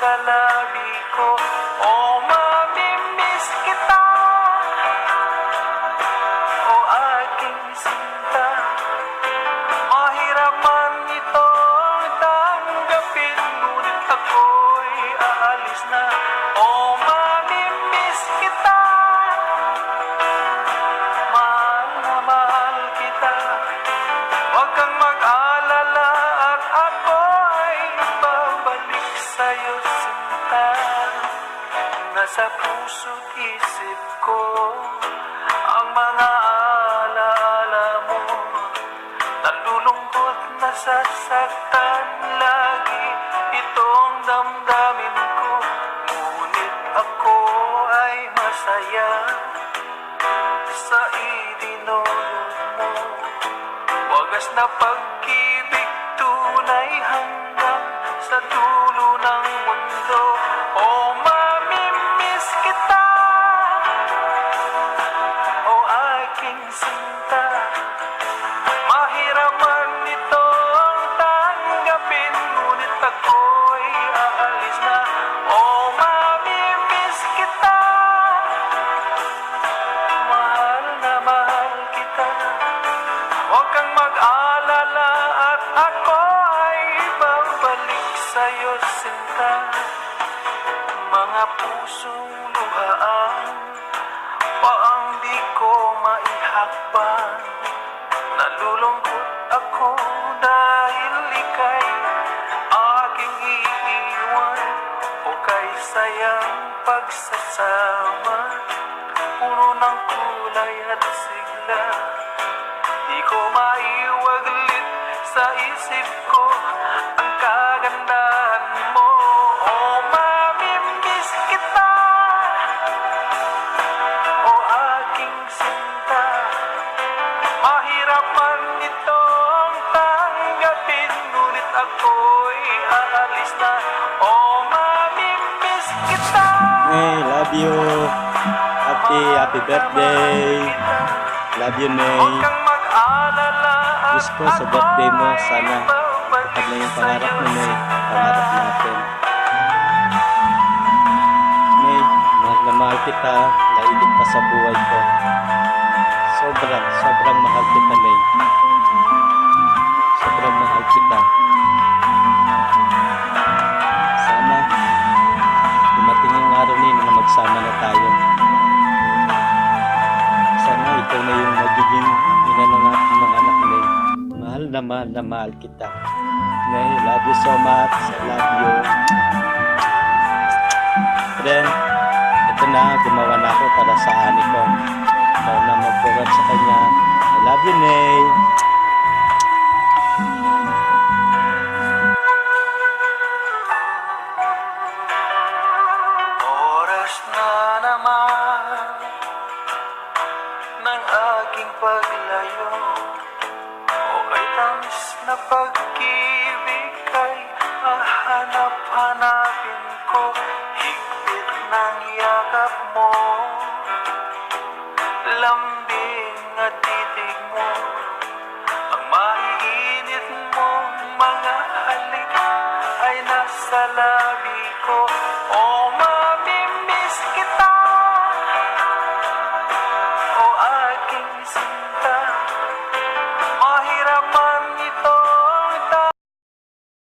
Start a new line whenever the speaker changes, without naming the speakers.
sa labi ko. Oh, mamimiss kita, oh aking sinta. Mahirap man itong tanggapin, ngunit ako'y aalis na. Oh, mamimiss kita, mahal na mahal kita. Huwag kang mag-alala at ako ay babalik sa'yo, sinta. Nasa puso't isip ko ang mga alaala mo. Nalulungkot, nasasaktan lagi itong damdamin ko. Ngunit ako ay masaya sa idinulog mo. Wagas na pag-ibig, tunay hanggang sa dulo ng mundo. Oh, mamimiss kita, oh aking sinta. Mahirap man itong tanggapin, ngunit ako'y aalis na. Oh, mamimiss kita, mahal na mahal kita. Huwag kang mag-alala at ako ay babalik sa'yo, sinta. Mga pusong luhaan pa ang di ko maihakban. Nalulungkot ako dahil ika'y aking iiwan. O kay sayang pagsasama, puro ng kulay at sigla. Di ko maiwaglit sa isip ko ang kagandahan mo. Oh, mamimiss kita, oh aking sinta. Mahirap man itong tanggapin, ngunit ako'y aalis na. Oh, mamimiss kita.
May, love you. Happy birthday. Love you, May.
Huwag kang mag-alala at
Wish ko sa birthday mo, sana
babalik
kapag na yung pangarap
sa'yo,
mo, May.
sinta.
Pangarap natin. May, mahal na mahal kita. Naibig pa sa buhay ko. Sobrang mahal kita, May. Sobrang mahal kita. Sana dumating yung araw na yun na magsama na tayo. Sana ikaw na yung magiging ina ng aking mga anak, May. Mahal na mahal kita. May, love you so much. I love you. Friend, ito na, gumawa na ako para sa ani ko. Ikaw na mag-forward sa kanya. I love you, Nay.
Oras na naman ng aking paglayo. O kay tamis na pag-ibig ay hahanap-hanapin ko. Higpit ng yakap mo, lambing at titig